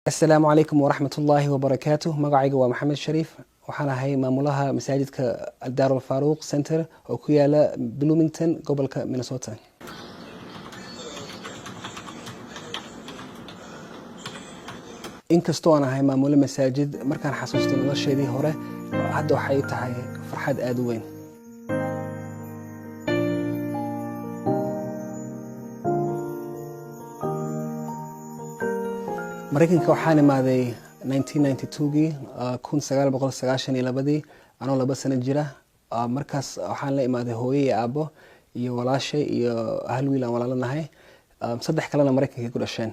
السلام عليكم ورحمة الله وبركاته. مقعي قوى محمد شريف وحنا هاي مامولها مساجد الدار الفاروق سنتر وكيالا بلومينغتون قبل مينيسوتا. inkastoo aan ahay maamule masaajid markaan xasuusto nolosheedii hore hadda waxay tahay farxad aad u weyn. Mareykanka waxaan imaaday 1992gii 1992 anoo 2 sano jira. Markaas waxaan la imaaday hooyo iyo aabo iyo walaashay iyo hal wiil aan walaalanahay. Saddex kalena Mareykanka ku dhasheen.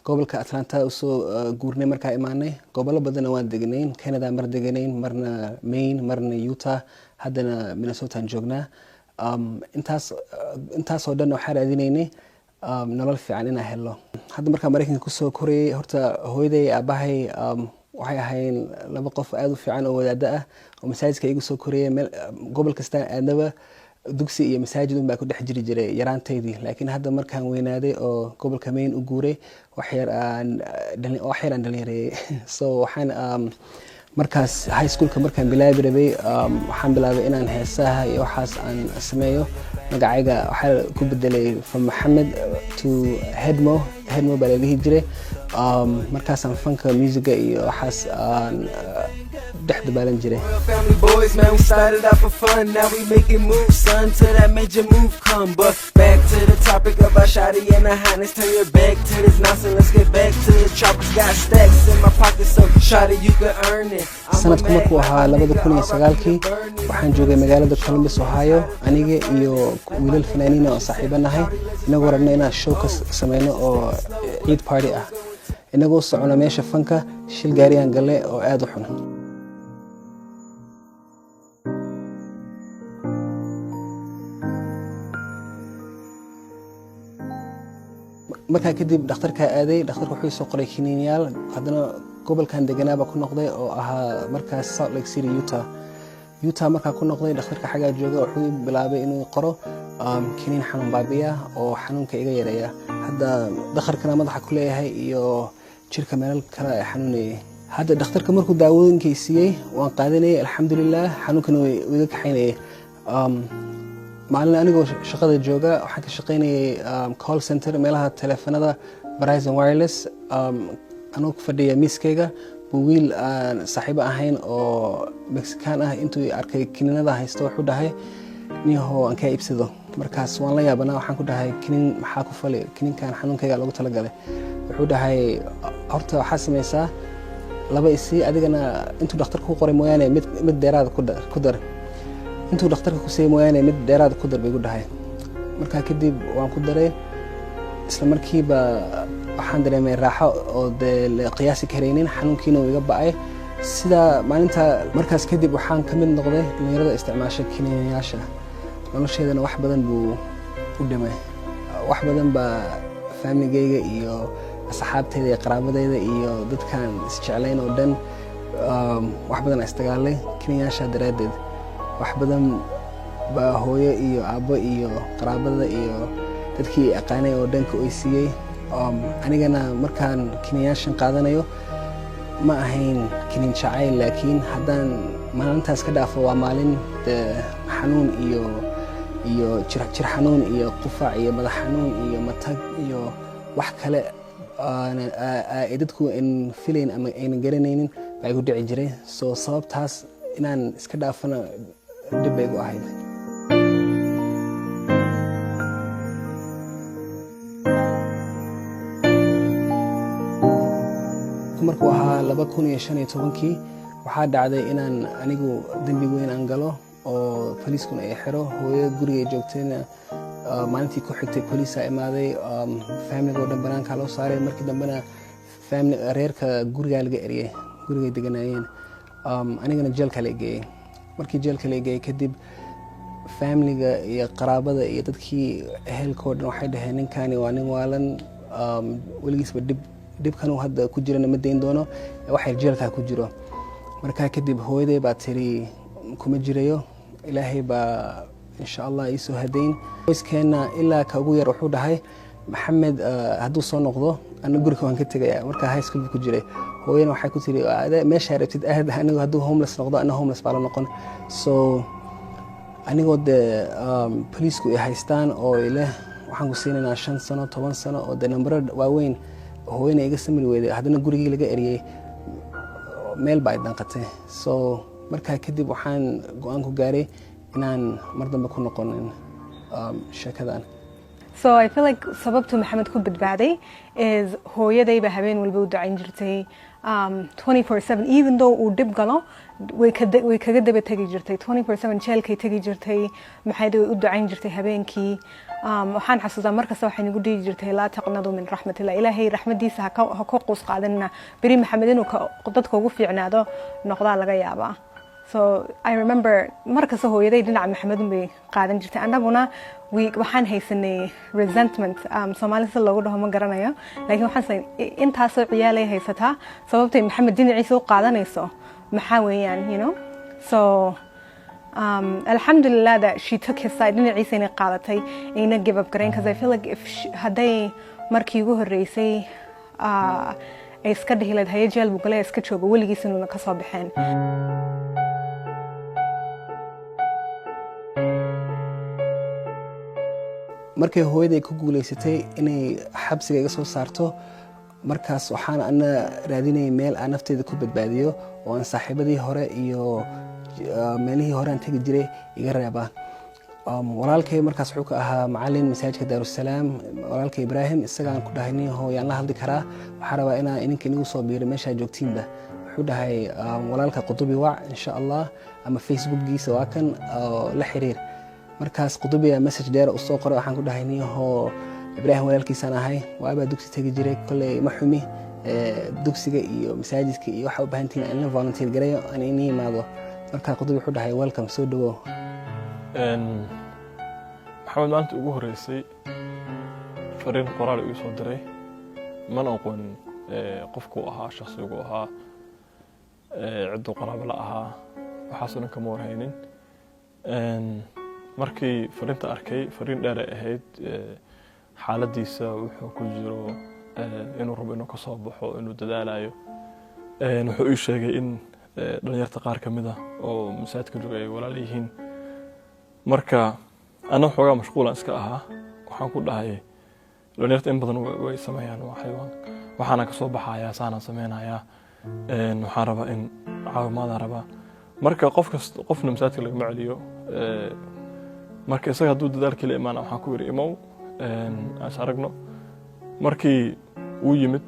gobolka Atlanta usoo guurnay markaa imaanay. Gobolo badan waan deganayn, Canada mar deganayn, marna Maine, marna Utah, haddana Minnesota joognaa. intaas oo dhan waxaan raadinaynay nolol fiican inaan helo. Hadda markaa Mareykanka ku soo korayay horta hooyaday aabahay waxay ahaayeen laba qof aad u fiican oo wadaada ah oo masaajidka igu soo korayay meel gobol kasta aadaba dugsi iyo masaajid baa ku dhex jiri jiray yaraanteydii. laakiin hadda markaan weynaaday oo gobolka Maine u guuray wax yar aan dhalinyareeyay. so waxaan markaas high schoolka markaan bilaabi rabay waxaan bilaabay inaan heesaha iyo waxaas aan sameeyo. magacayga waxaa ku bedelay from Mohammed to Hedmo baa la dhihi jiray. markaasaan fanka musica iyo waxaas aan dhex dabaalan jiray. Family boys, man, we started out for fun. Now we making moves, son, till that major move come. But back to the topic of our shawty and the highness. Turn your back to this nonsense. Let's get back to the choppers. Got stacks in my pocket, so shawty you can earn it. sanadku markuu ahaa 2009kii waxaan joogay magaalada Columbus, Ohio, aniga iyo wiilal fanaaniin oo saaxiibanahay. inagoo rabnay inaan show ka sameeyno oo Eid party ah. inagoo socono meesha fanka shil gaariyaan galay oo aad u xun. markaa kadib dhakhtarka aaday. dhakhtarku wuxuu soo qoray kiniinyaal. haddana gobolkan deganaaba ku noqday oo ahaa markaas Salt Lake City, Utah markaa ku noqday. dhakhtarka xagaa jooga wuxuu bilaabay inuu qoro kiniin xanuun baabiya oo xanuunka iga yareeya. hadda dhakhtarkana madaxa ku leeyahay iyo jirka meel kale ay xanuunayay. hadda dhakhtarka markuu daawooyinkay siiyey waan qaadanayay alxamdulillaah. xanuunkana way iga kaxaynayay. maalin anigoo shaqada jooga waxaan ka shaqaynayay call center meelaha telefoonada Verizon Wireless. anoo ku fadhiya miiskayga buu wiil aan saaxiibo ahayn oo Mexican ah intuu arkay kiniinada haysto wuxuu dhahay niyahow aan ka iibsado. markaas waan la yaabanaa. waxaan ku dhahay kiniin maxaa ku fali kiniinkan xanuunkayga lagu talagalay. wuxuu dhahay horta waxaa samaysaa laba isii adigana intuu dhakhtarku qoray mooyaane mid dheeraad ku dar. intuu dhakhtarka ku siiyay mooyaane mid dheeraad ku dar bay igu dhahay. markaa kadib waan ku daray. isla markiiba waxaan dareemay raaxo oo la qiyaasi karaynin. xanuunkiina wuu iga ba'ay. sida maalinta markaas kadib waxaan ka mid noqday dhalinyarada isticmaasha kiniinyaasha. nolosheedana wax badan buu u dhimay. wax badan baa familygayga iyo asxaabteyda iyo qaraabadeyda iyo dadkaan isjeclayn oo dhan wax badan isdagaalay kiniinyaasha daraaddeed. wax badan baa hooyo iyo aabbo iyo qaraabada iyo dadkii aqaanay oo dhanka oy siiyey. anigana markaan kiniinyaashan qaadanayo ma ahayn kiniin jacayl. laakiin haddaan maalintaas ka dhaafo waa maalin xanuun iyo jir xanuun iyo qufac iyo madax xanuun iyo matag iyo wax kale ay dadku aan filayn ama aynan garanaynin baa igu dhici jiray. soo sababtaas inaan iska dhaafana dib bay igu ahayd. markuu ahaa 2015kii waxaa dhacday inaan anigu dambi weyn aan galo oo poliiskuna ay xiro. hooyo guriga joogtayna maalintii ku xigtay poliisa imaaday. family oo dhan banaanka loo saaray. markii dambena reerka guriga laga eriyay gurigay deganaayeen. anigana jeelka la geeyay. markii jeelka la geeyay kadib family-ga iyo qaraabada iyo dadkii ehelkoo dhan waxay dhaheen ninkani waa nin waalan weligiisba dhibkan uu hadda ku jirana ma dayn doono waxay jeelka ku jiro. markaa kadib hooyaday baa tiri kuma jirayo ilaahay baa insha Allah ii soo hadayn. qoyskeena ilaa ka ugu yar wuxuu dhahay Maxamed hadduu soo noqdo ana guriga waan ka tegaya marka high school ku jiray hooyana waxay ku tiri meesha rabtid aad anigu hadduu homeless noqdo ana homeless baa la noqon so anigoo de police-ku ay haystaan oo ilaa waxaan ku siinaynaa 5 sano 10 sano oo de number waaweyn hooyana iga samir weeday haddana gurigii laga eriyay meel baa danqatay so markaa kadib waxaan go'aan ku gaaray inaan mar dambe ku noqonin sheekadan. So I feel like sababtu Maxamed ku badbaaday is hooyadayba habeen walba u ducayn jirtay 24/7 even though uu dib galo way kaga daba tagi jirtay 24/7 jeelkay tagi jirtay maxay u ducayn jirtay habeenkii waxaan xasuustaa markasta waxay nagu dhigi jirtay laa taqnadu min raxmatillah ilaahay raxmadiisa ha ka qoos qaadanina bari Maxamed inuu dadka ugu fiicnaado noqdaa laga yaabaa. So I remember markasta hooyaday dhinaca Maxamed bay qaadan jirtay annaguna waxaan haysanay resentment Soomaalida loogu dhaho ma garanayo laakiin waxaan say intaas oo ciyaal ay haysataa sababtay Maxamed dhinaciisa u qaadanayso maxaa weeyaan you know so alhamdulillah that she took his side dhinaciisa inay qaadatay ayna give up gareyn because I feel like if hadday markii ugu horeysay ay iska dhihi lahayd haye jeel buu galay iska joogo weligiis inuuna ka soo baxeen. markay hooyaday ku guuleysatay inay xabsiga iga soo saarto markaas waxaan ana raadinay meel aan nafteeda ku badbaadiyo oo aan saaxiibadii hore iyo meelihii hore aan tagi jiray iga reeba walaalkay markaas wuxuu ka ahaa macallin masaajidka Daarusalaam walaalkay Ibrahim isagaan ku dhahay nin hooyaan la hadli karaa waxaan rabaa inaan idinka inagu soo biiro meesha joogtiinba wuxuu dhahay walaalka Qutubi wac insha Allah ama Facebook-giisa waa kan la xiriir markaas Qutubiya message dheer u soo qoray waxaan ku dhahay niyaho Ibrahim walaalkiisaan ahay waaba dugsi tagi jiray kulay ma xumi dugsiga iyo masaajidka iyo waxa u baahantiin in la volunteer gareeyo aan inii imaado marka Qutubi wuxuu dhahay welcome soo dhawo maxamed maanta ugu horeysay fariin qoraal uu soo diray mana aqoon qofku ahaa shakhsigu ahaa ciddu qaraabo la ahaa waxaasoo kama warhaynin markii fariinta arkay fariin dheer ay ahayd xaaladiisa wuxuu ku jiro inuu rabo inuu ka soo baxo inuu dadaalayo wuxuu ii sheegay in dhalinyarta qaar ka mid ah oo masaajidka joogay ay walaal yihiin marka ana xoogaa mashquul iska ahaa waxaan ku dhahay dhalinyarta in badan way sameeyaan waxaana ka soo baxayaa saana sameeynaya waxaan rabaa in caawimaad rabaa marka qofna masaajidka laga macaliyo marka isaga hadduu dadaalkii la imaana waxaan ku yiri imow aan aragno markii uu yimid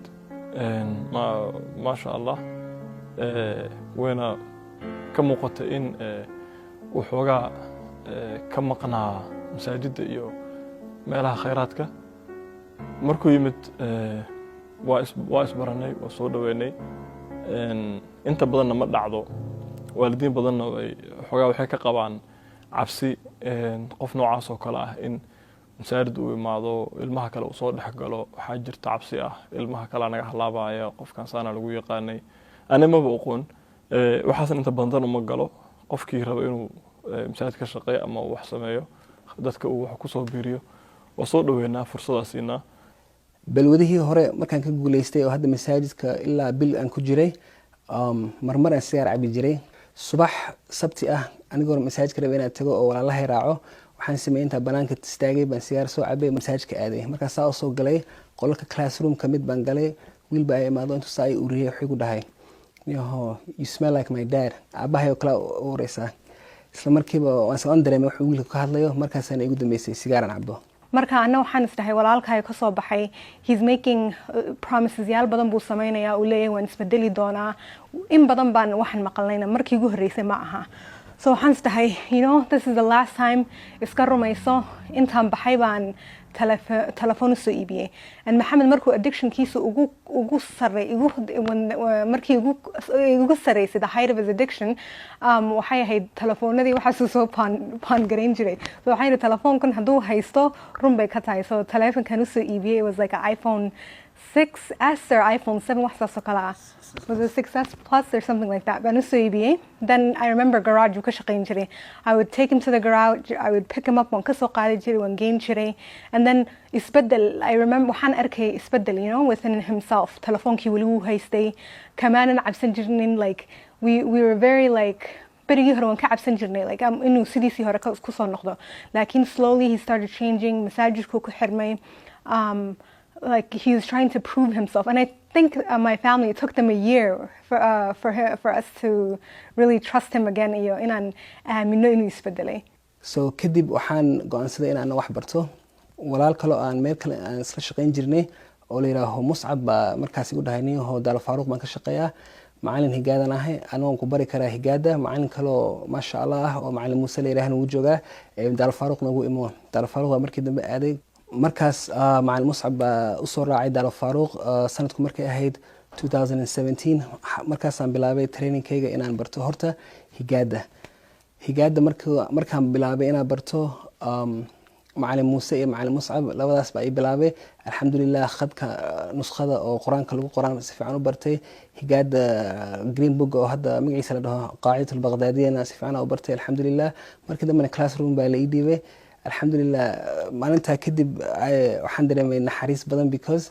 ma sha Allah wayna ka muuqata in uu xoogaa ka maqnaa masaajidda iyo meelaha khayraadka markuu yimid waa isbaranay waa soo dhaweynay inta badanna ma dhacdo waalidiin badanna xoogaa waxay ka qabaan cabsi qof noocaas oo kale ah in masaajid uu imaado ilmaha kale uu soo dhex galo waxaa jirta cabsi ah ilmaha kale naga halaabaya qofkan saana lagu yaqaanay anamaba aqoon waxaas inta badan uma galo qofkii raba inuu masaajid ka shaqeeyo ama wax sameeyo dadka uu wax ku soo biiriyo waa soo dhaweynaa fursadaasina balwadihii hore markaan ka guuleystay oo hadda masaajidka ilaa bil aan ku jiray marmar aan sigaar cabi jiray subax sabti ah anigoo masaajidka rabay inaan tago oo walaalahay raaco waxaan sameeyay inta banaanka istaagay baan sigaar soo cabay masaajidka aaday markaas saa soo galay qolka classroom ka mid baan galay wiil baa imaado intuu saa ay uriyay wuxuu ku dhahay you smell like my dad abahay oo kala ureysa isla markiiba waan soo dareemay wuxuu wiilka ka hadlayo markaasna igu dambeysay sigaaran cabo marka ana waxaan isdahay walaalkay ka soo baxay he's making promises yaal badan buu sameeynaya oo leeyahay waan isbedeli doonaa in badan baan waxaan maqalnayna markii ugu horeysay ma aha so waxaan isdahay this is the last time iska rumayso intaan baxay baan telefoon soo iibiyay and Maxamed markuu addictionkiisa ugu saray markii ugu sareysay the height of his addiction waxay ahayd telefoonadii waxa soo pan gareyn jiray so waxay telefoonkan haduu haysto run bay ka tahay so telefoonkan soo iibiyay was like an iPhone 6S or iPhone 7 wax saas oo kale ah. Was it 6S Plus or something like that? Baan u soo iibiyey. Then I remember garage uu ka shaqayn jiray. I would take him to the garage, I would pick him up, waan ka soo qaadi jiray, waan geyn jiray. And then isbedel, I remember waxaan arkay isbedel, you know, within himself. Telefoonkii wali wuu haystay. Kamaanan cabsan jirnin, like we were very like berigii hore waan ka cabsan jirnay, like inuu sidiisii hore ku soo noqdo. Laakiin slowly he started changing, masaajidkuu ku xirmay. Like he was trying to prove himself, and I think my family, it took them a year for us to really trust him again. Iyo inaan aamino inuu isbedelay. So kadib waxaan go'aansaday inaan wax barto. Walaal kale oo aan meel kale aan isla shaqayn jirnay oo la yiraahdo Muscab baa markaas igu dhahay nin oo Daal Faaruq baan ka shaqeeyaa. Macallin higaadan ahay, anoo ku bari karaa higaada. Macallin kale oo maasha Allah oo macallin Muuse la yiraahdo uu joogaa. Daal Faaruqna uu imo. Daal Faaruq waa markii dambe aaday. markaas macallin Muscab baa u soo raacay Daal Faaruq sanadku markay ahayd 2017 markaasaan bilaabay trainingkayga inaan barto horta higaada markaan bilaabay inaan barto macallin Muuse iyo macallin Muscab labadaas baa ay bilaabay alxamdulillah khadka nuskhada oo quraanka lagu qoraan si fiican u bartay higaada green book oo hadda magaciisa la dhaho qaacidatul baghdadiyana si fiican u bartay alxamdulillah markii dambe classroom baa la ii dhiibay alxamdulillah maalinta kadib waxaan dareemay naxariis badan because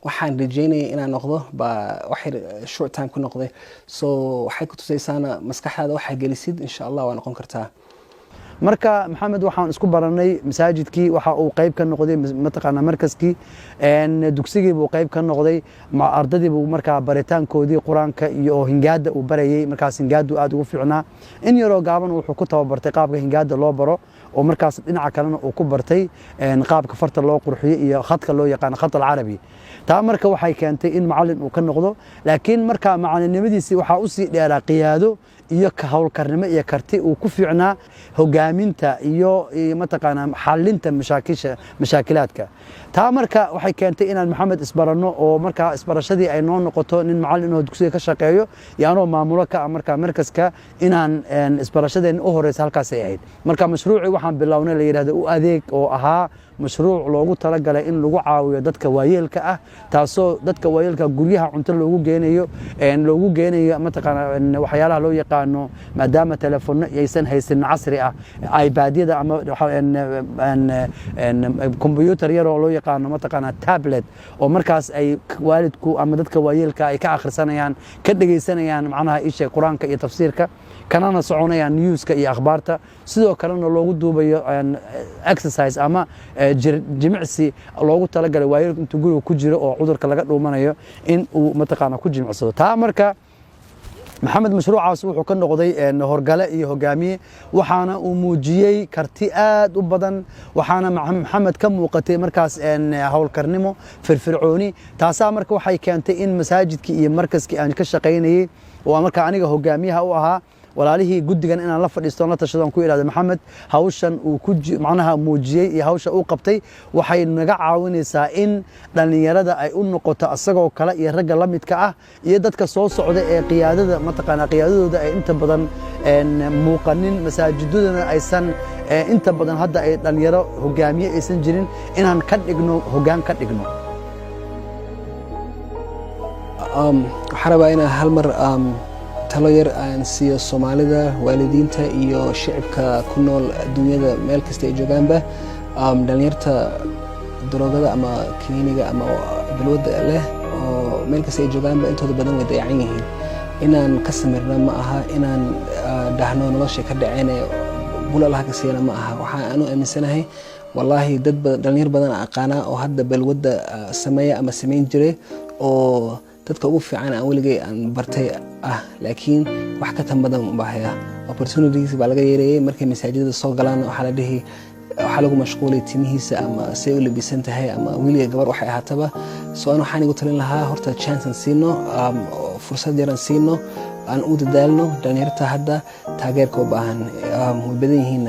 waxaan rajeynayay inaan noqdo baa waxay short time ku noqday so waxay ku tusaysaana maskaxdaada waxa gelisid insha Allah waa noqon kartaa marka maxamed waxaan isku baranay masaajidkii waxa uu qayb ka noqday mataqaana markaskii dugsigii buu qayb ka noqday ardadii buu markaa baritaankoodii quraanka iyo hingaada uu barayay markaas hingaadu aad ugu fiicnaa in yaroo gaaban wuxuu ku tababartay qaabka hingaada loo baro oo markaas dhinaca kalena uu ku bartay qaabka farta loo qurxiyo iyo khadka loo yaqaan khad al-arabi taa marka waxay keentay in macallin uu ka noqdo laakiin marka macallinimadiisii waxa uu sii dheeraa qiyaado iyo ka hawlkarnimo iyo karti uu ku fiicnaa hogaaminta iyo mataqaana xalinta mashaakilaadka taa marka waxay keentay inaan maxamed isbarano oo marka isbarashadii ay noo noqoto nin macallin oo dugsiga ka shaqeeyo yaano maamulo ka marka markaska inaan isbarashadeen u horeysa halkaas ay ahayd marka mashruuci waxaan bilownay la yiraahdo u adeeg oo ahaa mashruuc loogu talagalay in lagu caawiyo dadka waayeelka ah taasoo dadka waayeelka guryaha cunto loogu geenayo mataqaana waxyaalaha loo yaqaano maadaama telefoon aysan haysan casri ah iPad-yada ama computer yar oo loo yaqaano mataqaana tablet oo markaas ay waalidku ama dadka waayeelka ay ka akhrisanayaan ka dhageysanayaan macnaha isha quraanka iyo tafsiirka kanana soconayaan newska iyo akhbaarta sidoo kalena loogu duubayo exercise ama jimicsi loogu talagalay waayeelku intuu guriga ku jiro oo cudurka laga dhuumanayo in uu mataqaana ku jimicsado taa marka maxamed mashruucaas wuxuu ka noqday horgale iyo hogaamiye waxaana uu muujiyay karti aad u badan waxaana maxamed ka muuqatay markaas hawlkarnimo firfircooni taasa marka waxay keentay in masaajidkii iyo markaskii aan ka shaqaynayay oo marka aniga hogaamiyaha u ahaa walaalihii guddigan inaan la fadhiisto la tashado ku ilaado maxamed hawshan uu ku macnaha muujiyay iyo hawsha uu qabtay waxay naga caawinaysaa in dhalinyarada ay u noqoto asagoo kale iyo ragga la midka ah iyo dadka soo socda ee qiyaadada mataqaana qiyaadadooda ay inta badan muuqanin masaajidadana aysan inta badan hadda ay dhalinyaro hogaamiye aysan jirin inaan ka dhigno hogaan ka dhigno waxaan rabaa inaan hal mar talo yar aan siiyo Soomaalida waalidiinta iyo shacabka ku nool adduunyada meel kasta ay joogaanba dhalinyarta daroogada ama kiniiniga ama balwada leh oo meel kasta ay joogaanba intooda badan way dayacan yihiin inaan ka samirna ma aha inaan dhahno nolosha ka dhaceen bulalaha ka siina ma aha waxa aanu aaminsanahay wallahi dad dhalinyar badan aqaana oo hadda balwada sameeya ama sameyn jiray oo dadka ugu fiican aan weligay aan bartay laakiin wax ka tan badan u baahaya opportunities baa laga yeereeyay markay masaajidada soo galaan waxa la dhihi waxa lagu mashquulay timihiisa ama say u labisan tahay ama wiliga gabar waxay ahaataba soo aan waxaan igu talin lahaa horta chance aan siino fursad yar aan siino aan u dadaalno dhalinyarta hadda taageerka u baahan way badan yihiin